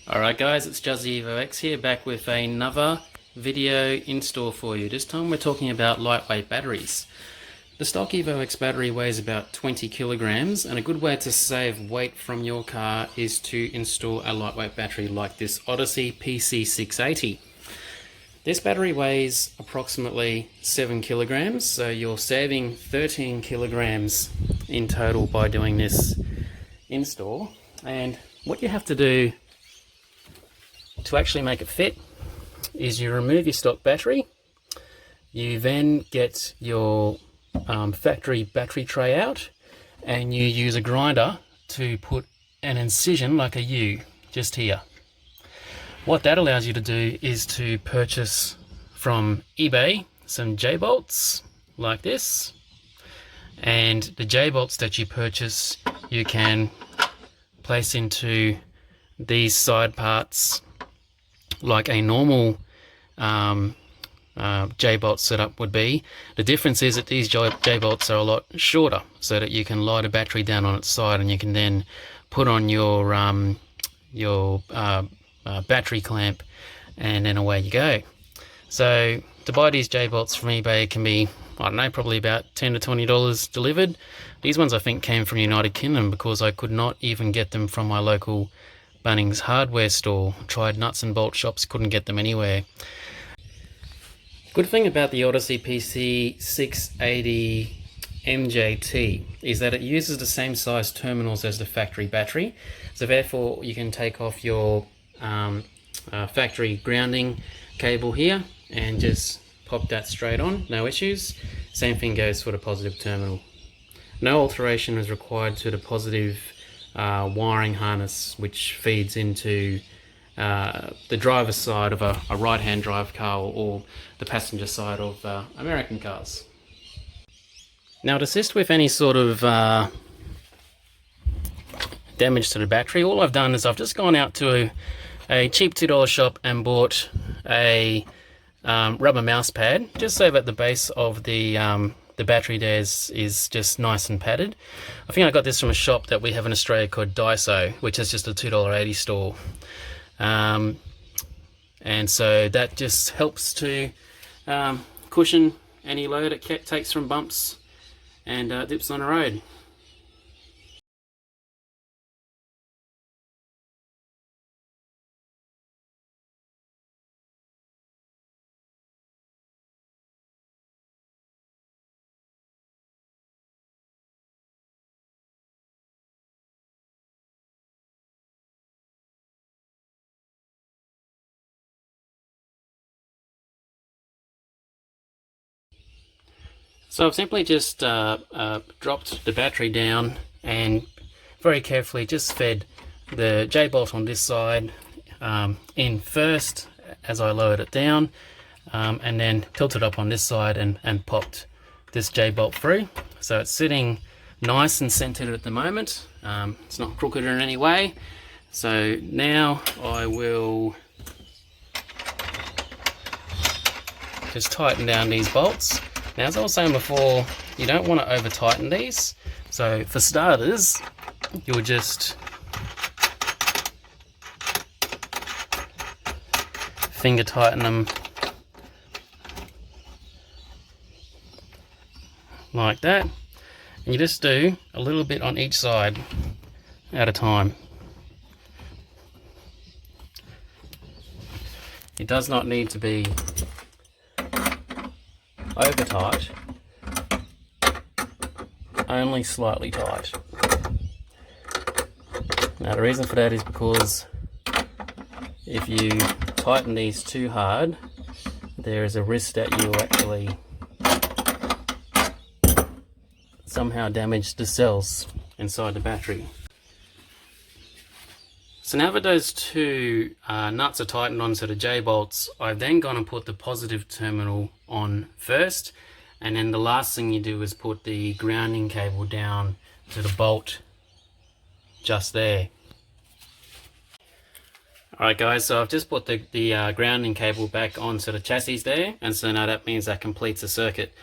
Alright guys, it's Juzzy Evo X here, back with another video install for you. This time we're talking about lightweight batteries. The stock Evo X battery weighs about 20 kilograms, and a good way to save weight from your car is to install a lightweight battery like this Odyssey PC680. This battery weighs approximately 7 kilograms, so you're saving 13 kilograms in total by doing this install. And what you have to do to actually make it fit is you remove your stock battery. You then get your factory battery tray out, and you use a grinder to put an incision like a U just here. What that allows you to do is to purchase from eBay some J-bolts like this, and the J-bolts that you purchase you can place into these side parts like a normal J-bolt setup would be. The difference is that these J-bolts are a lot shorter, so that you can light a battery down on its side, and you can then put on your battery clamp, and then away you go. So to buy these J-bolts from eBay can be, I don't know, probably about $10 to $20 delivered. These ones I think came from the United Kingdom, because I could not even get them from my local Bunnings hardware store. Tried nuts and bolt shops, couldn't get them anywhere. Good thing about the Odyssey PC680 MJT is that it uses the same size terminals as the factory battery, so therefore you can take off your factory grounding cable here and just pop that straight on, no issues. Same thing goes for the positive terminal. No alteration is required to the positive wiring harness, which feeds into the driver's side of a right-hand drive car, or the passenger side of American cars. Now, to assist with any sort of damage to the battery, all I've done is I've just gone out to a cheap $2 shop and bought a rubber mouse pad, just so that the base of the battery there is just nice and padded. I think I got this from a shop that we have in Australia called Daiso, which is just a $2.80 store. And so that just helps to cushion any load it takes from bumps and dips on the road. So I've simply just dropped the battery down and very carefully just fed the J-bolt on this side in first as I lowered it down, and then tilted up on this side and popped this J-bolt through. So it's sitting nice and centered at the moment. It's not crooked in any way. So now I will just tighten down these bolts. Now, as I was saying before, you don't want to over tighten these. So for starters, you'll just finger tighten them like that. And you just do a little bit on each side at a time. It does not need to be over tight, only slightly tight. Now the reason for that is because if you tighten these too hard, there is a risk that you will actually somehow damage the cells inside the battery. So now that those two nuts are tightened onto the J-bolts, I've then gone and put the positive terminal on first, and then the last thing you do is put the grounding cable down to the bolt just there. Alright guys, so I've just put the grounding cable back onto the chassis there, and so now that means that completes the circuit.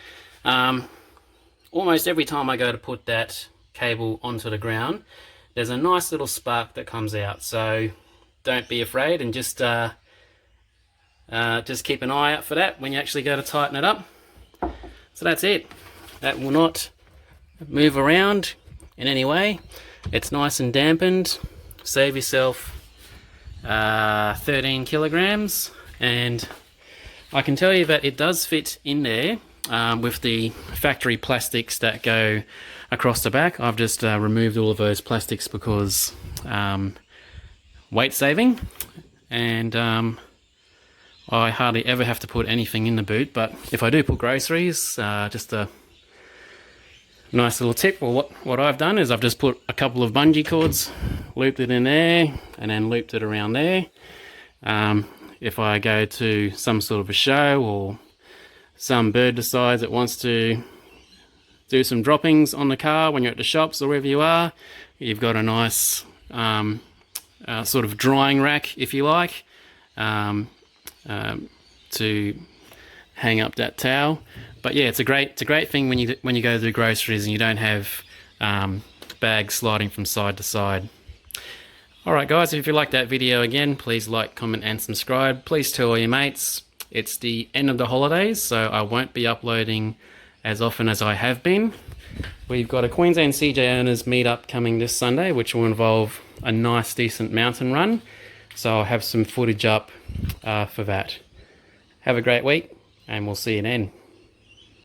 Almost every time I go to put that cable onto the ground, there's a nice little spark that comes out. So don't be afraid, and just keep an eye out for that when you actually go to tighten it up. So that's it. That will not move around in any way. It's nice and dampened. Save yourself 13 kilograms, and I can tell you that it does fit in there with the factory plastics that go across the back. I've just removed all of those plastics because weight saving, and I hardly ever have to put anything in the boot, but if I do put groceries, just a nice little tip, or what I've done is I've just put a couple of bungee cords, looped it in there, and then looped it around there. If I go to some sort of a show, or some bird decides it wants to do some droppings on the car when you're at the shops or wherever you are, you've got a nice sort of drying rack, if you like, to hang up that towel. But yeah, it's a great thing when you go to do groceries and you don't have bags sliding from side to side. Alright guys, if you like that video, again, please like, comment and subscribe. Please tell all your mates. It's the end of the holidays, so I won't be uploading as often as I have been. We've got a Queensland CJ Owners meetup coming this Sunday, which will involve a nice decent mountain run. So I'll have some footage up for that. Have a great week, and we'll see you then.